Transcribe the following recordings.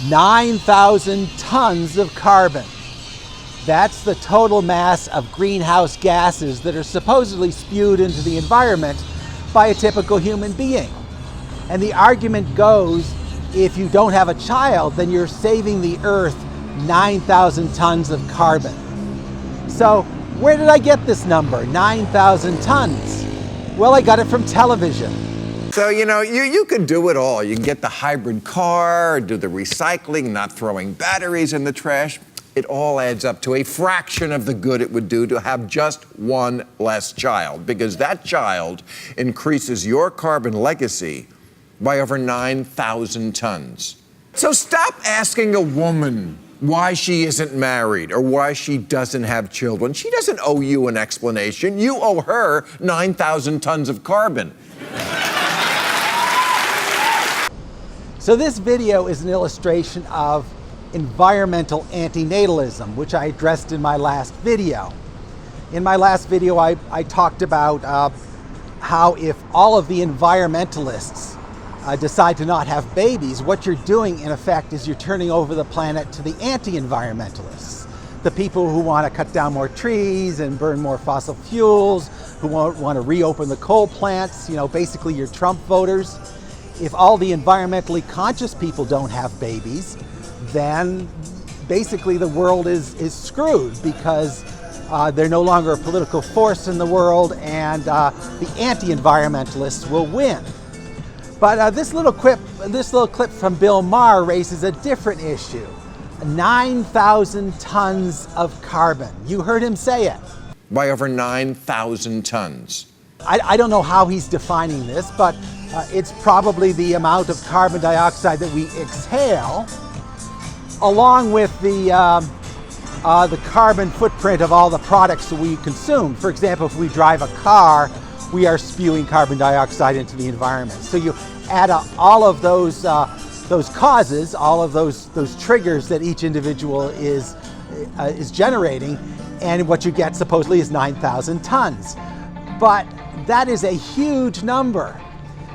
9,000 tons of carbon. That's the total mass of greenhouse gases that are supposedly spewed into the environment by a typical human being. And the argument goes, if you don't have a child, then you're saving the earth 9,000 tons of carbon. So where did I get this number, 9,000 tons? Well, I got it from television. So, you could do it all. You can get the hybrid car, do the recycling, not throwing batteries in the trash. It all adds up to a fraction of the good it would do to have just one less child, because that child increases your carbon legacy by over 9,000 tons. So stop asking a woman why she isn't married or why she doesn't have children. She doesn't owe you an explanation. You owe her 9,000 tons of carbon. So this video is an illustration of environmental antinatalism, which I addressed in my last video. In my last video, I talked about how if all of the environmentalists decide to not have babies, what you're doing in effect is you're turning over the planet to the anti-environmentalists, the people who want to cut down more trees and burn more fossil fuels, who want to reopen the coal plants, basically your Trump voters. If all the environmentally conscious people don't have babies, then basically the world is screwed, because they're no longer a political force in the world, and the anti-environmentalists will win. But this little clip from Bill Maher raises a different issue. 9,000 tons of carbon. You heard him say it. By over 9,000 tons. I don't know how he's defining this, but it's probably the amount of carbon dioxide that we exhale, along with the carbon footprint of all the products that we consume. For example, if we drive a car, we are spewing carbon dioxide into the environment. So you add up all of those causes, all of those triggers that each individual is generating, and what you get supposedly is 9,000 tons. But that is a huge number.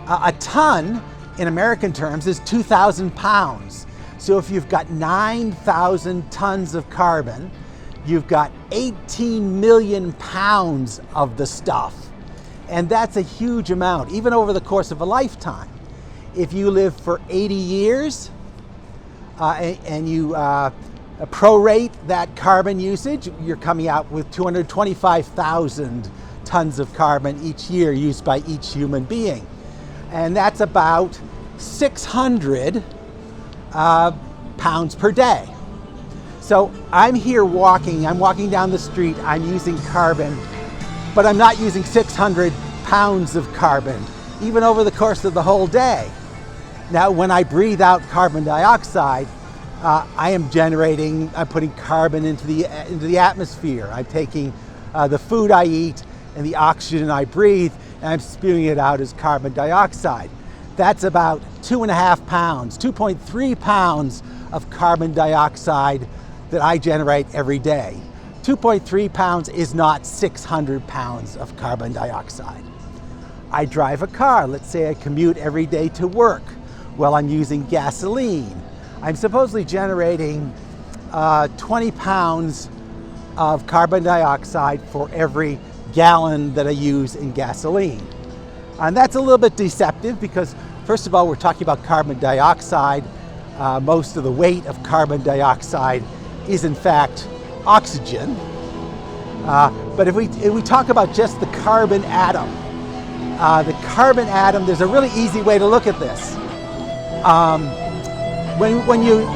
A ton in American terms is 2,000 pounds. So if you've got 9,000 tons of carbon, you've got 18 million pounds of the stuff. And that's a huge amount, even over the course of a lifetime. If you live for 80 years and you prorate that carbon usage, you're coming out with 225,000 tons of carbon each year used by each human being. And that's about 600 pounds per day. So I'm walking down the street, I'm using carbon, but I'm not using 600 pounds of carbon, even over the course of the whole day. Now, when I breathe out carbon dioxide, I'm putting carbon into the atmosphere. I'm taking the food I eat and the oxygen I breathe, and I'm spewing it out as carbon dioxide. That's about 2.5 pounds, 2.3 pounds of carbon dioxide that I generate every day. 2.3 pounds is not 600 pounds of carbon dioxide. I drive a car. Let's say I commute every day to work. Well, I'm using gasoline. I'm supposedly generating 20 pounds of carbon dioxide for every gallon that I use in gasoline. And that's a little bit deceptive, because first of all, we're talking about carbon dioxide. Most of the weight of carbon dioxide is in fact oxygen. But if we talk about just the carbon atom, there's a really easy way to look at this. When you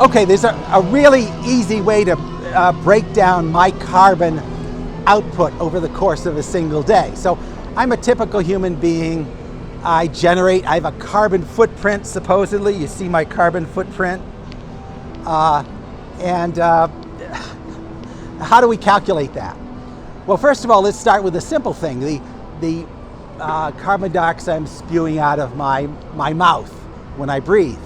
Okay, there's a really easy way to break down my carbon output over the course of a single day. So I'm a typical human being. I have a carbon footprint, supposedly. You see my carbon footprint. How do we calculate that? Well, first of all, let's start with a simple thing. The carbon dioxide I'm spewing out of my mouth when I breathe.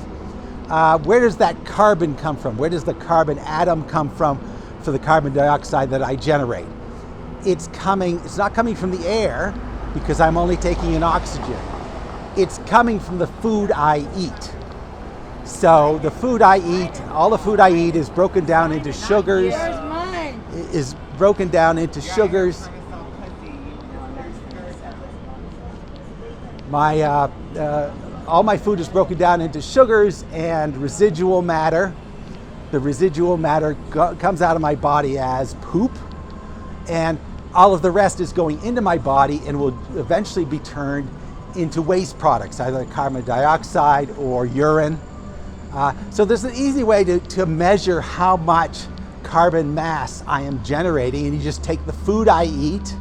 Where does that carbon come from? Where does the carbon atom come from for the carbon dioxide that I generate? It's not coming from the air, because I'm only taking in oxygen. It's coming from the food I eat. So the food I eat, all the food I eat is broken down into sugars. All my food is broken down into sugars and residual matter. The residual matter comes out of my body as poop, and all of the rest is going into my body and will eventually be turned into waste products, either carbon dioxide or urine. So there's an easy way to measure how much carbon mass I am generating, and you just take the food I eat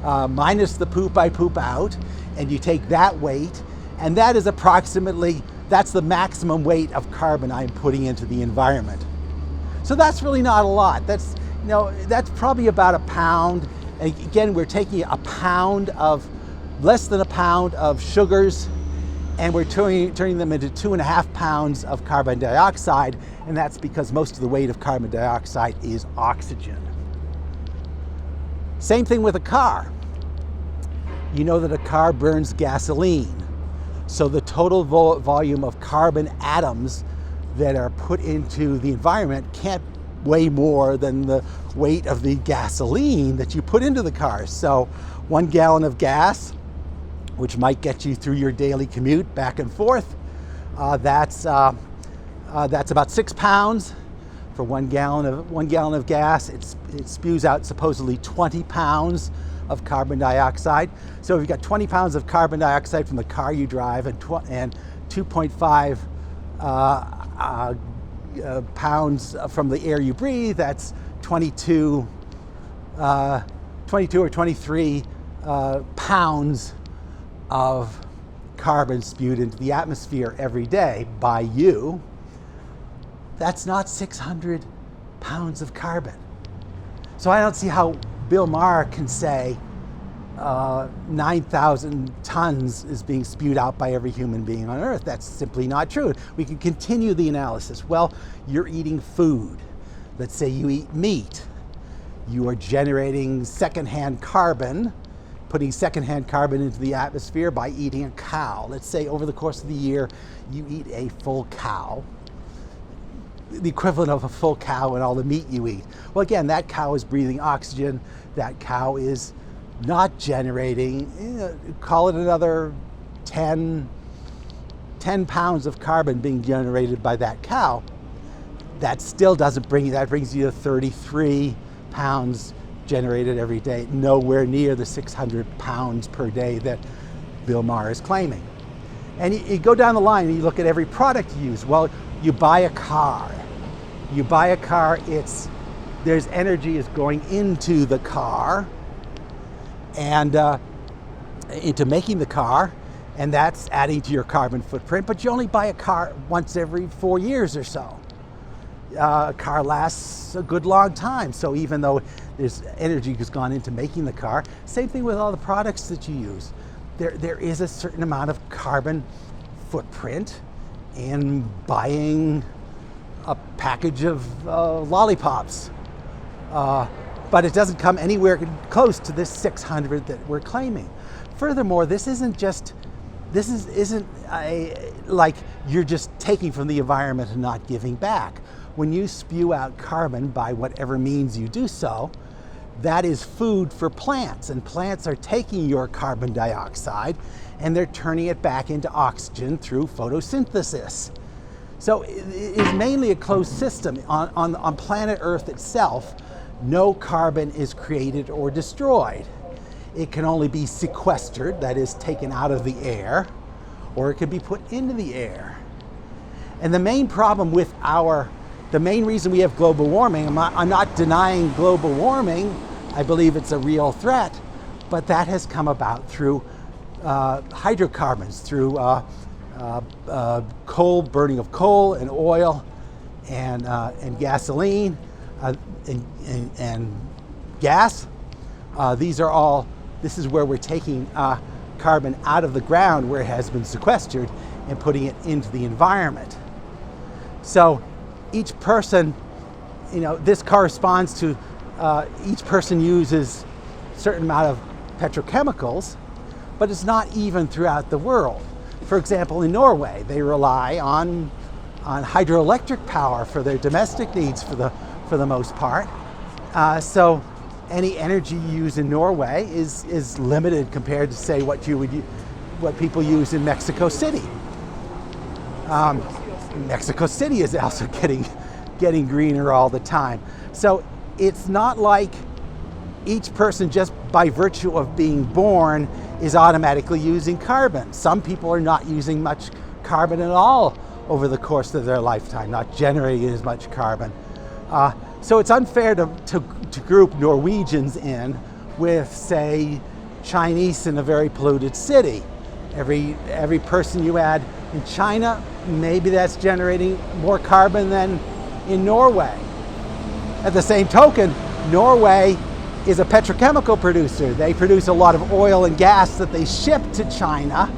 minus the poop I poop out, and you take that weight, and that is that's the maximum weight of carbon I'm putting into the environment. So that's really not a lot. That's probably about a pound. And again, we're taking less than a pound of sugars, and we're turning them into 2.5 pounds of carbon dioxide, and that's because most of the weight of carbon dioxide is oxygen. Same thing with a car. You know that a car burns gasoline, so the total volume of carbon atoms that are put into the environment can't weigh more than the weight of the gasoline that you put into the car. So 1 gallon of gas, which might get you through your daily commute back and forth, that's about 6 pounds. For 1 gallon of gas, it spews out supposedly 20 pounds of carbon dioxide. So if you've got 20 pounds of carbon dioxide from the car you drive and 2.5 pounds from the air you breathe, that's 22 or 23 pounds of carbon spewed into the atmosphere every day by you. That's not 600 pounds of carbon. So I don't see how Bill Maher can say 9,000 tons is being spewed out by every human being on Earth. That's simply not true. We can continue the analysis. Well, you're eating food. Let's say you eat meat. You are generating secondhand carbon, putting secondhand carbon into the atmosphere by eating a cow. Let's say over the course of the year, you eat a full cow, the equivalent of a full cow and all the meat you eat. Well, again, that cow is breathing oxygen. That cow is not generating, call it another 10 pounds of carbon being generated by that cow. That still doesn't bring you, that brings you to 33 pounds generated every day, nowhere near the 600 pounds per day that Bill Maher is claiming. And you go down the line and you look at every product you use. Well, you buy a car. There's energy is going into the car and into making the car, and that's adding to your carbon footprint, but you only buy a car once every 4 years or so. A car lasts a good long time, so even though there's energy has gone into making the car, same thing with all the products that you use. There is a certain amount of carbon footprint in buying a package of lollipops, but it doesn't come anywhere close to this 600 that we're claiming. Furthermore, this isn't like you're just taking from the environment and not giving back. When you spew out carbon by whatever means you do so, that is food for plants, and plants are taking your carbon dioxide and they're turning it back into oxygen through photosynthesis. So it is mainly a closed system. On planet Earth itself, no carbon is created or destroyed. It can only be sequestered, that is taken out of the air, or it can be put into the air. And the main problem with the main reason we have global warming, I'm not denying global warming, I believe it's a real threat, but that has come about through hydrocarbons, through burning of coal and oil and gasoline and gas. This is where we're taking carbon out of the ground where it has been sequestered and putting it into the environment. So each person, this corresponds to each person uses a certain amount of petrochemicals, but it's not even throughout the world. For example, in Norway, they rely on hydroelectric power for their domestic needs for the most part. So any energy used in Norway is limited compared to, say, what people use in Mexico City. Mexico City is also getting greener all the time. So it's not like each person, just by virtue of being born, is automatically using carbon. Some people are not using much carbon at all over the course of their lifetime, not generating as much carbon. So it's unfair to group Norwegians in with, say, Chinese in a very polluted city. Every person you add in China, maybe that's generating more carbon than in Norway. At the same token, Norway is a petrochemical producer. They produce a lot of oil and gas that they ship to China,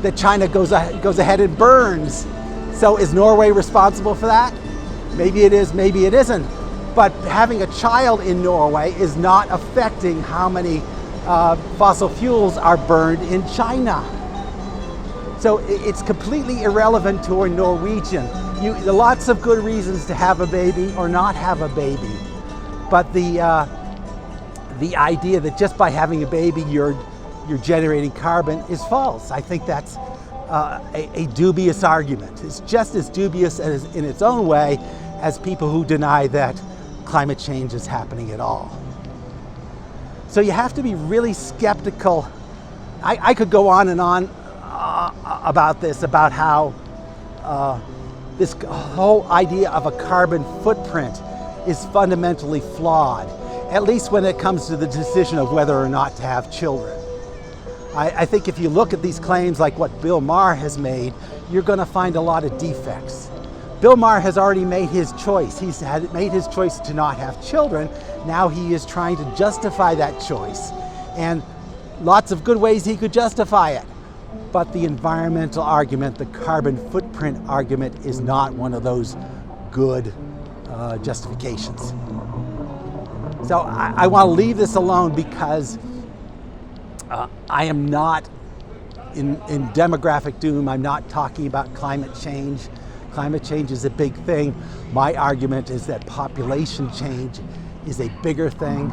that China goes ahead and burns. So is Norway responsible for that? Maybe it is, maybe it isn't. But having a child in Norway is not affecting how many fossil fuels are burned in China. So it's completely irrelevant to a Norwegian. There are lots of good reasons to have a baby or not have a baby. But the idea that just by having a baby you're generating carbon is false. I think that's a dubious argument. It's just as dubious as, in its own way, as people who deny that climate change is happening at all. So you have to be really skeptical. I could go on and on about this, about how this whole idea of a carbon footprint is fundamentally flawed, at least when it comes to the decision of whether or not to have children. I think if you look at these claims like what Bill Maher has made, you're going to find a lot of defects. Bill Maher has already made his choice. He's made his choice to not have children. Now he is trying to justify that choice. And lots of good ways he could justify it. But the environmental argument, the carbon footprint argument, is not one of those good justifications. So I want to leave this alone because I am not in demographic doom. I'm not talking about climate change. Climate change is a big thing. My argument is that population change is a bigger thing.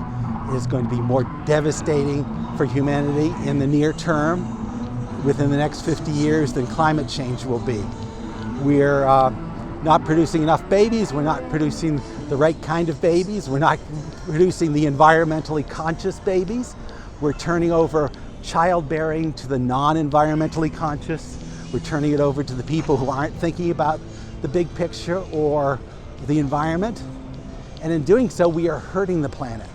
It is going to be more devastating for humanity in the near term, within the next 50 years, than climate change will be. We're not producing enough babies. We're not producing the right kind of babies. We're not producing the environmentally conscious babies. We're turning over childbearing to the non-environmentally conscious. We're turning it over to the people who aren't thinking about the big picture or the environment. And in doing so, we are hurting the planet.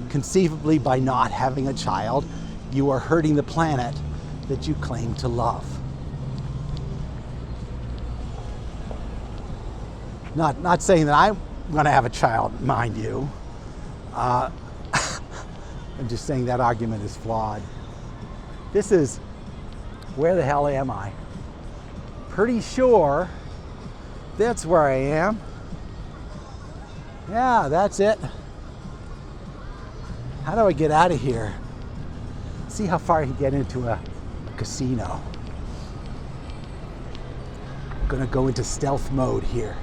Conceivably, by not having a child, you are hurting the planet that you claim to love. Not saying that I'm going to have a child, mind you. I'm just saying that argument is flawed. This is, where the hell am I? Pretty sure that's where I am. Yeah, that's it. How do I get out of here? See how far I can get into a casino. I'm gonna go into stealth mode here.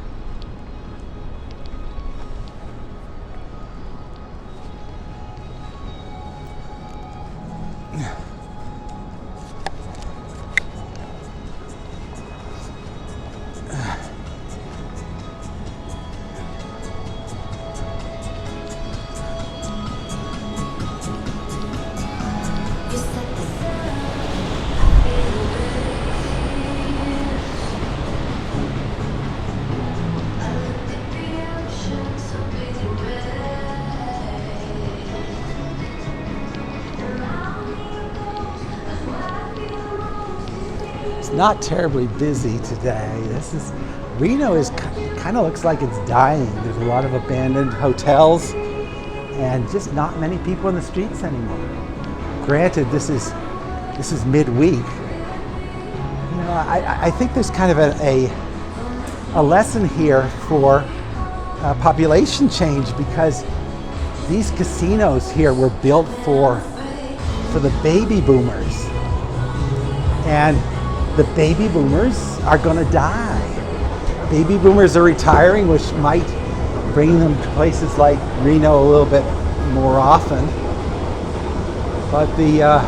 Not terribly busy today. Reno kind of looks like it's dying. There's a lot of abandoned hotels and just not many people in the streets anymore. Granted, this is midweek. I think there's kind of a lesson here for population change, because these casinos here were built for the baby boomers. And the baby boomers are going to die. Baby boomers are retiring, which might bring them to places like Reno a little bit more often. But the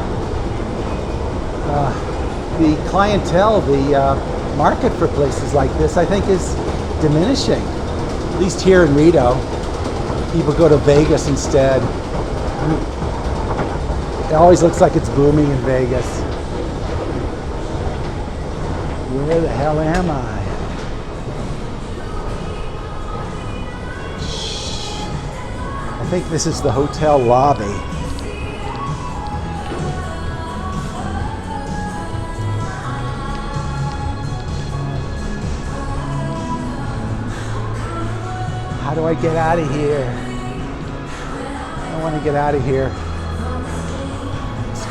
clientele, the market for places like this, I think, is diminishing. At least here in Reno, people go to Vegas instead. It always looks like it's booming in Vegas. Where the hell am I? I think this is the hotel lobby. How do I get out of here? I want to get out of here.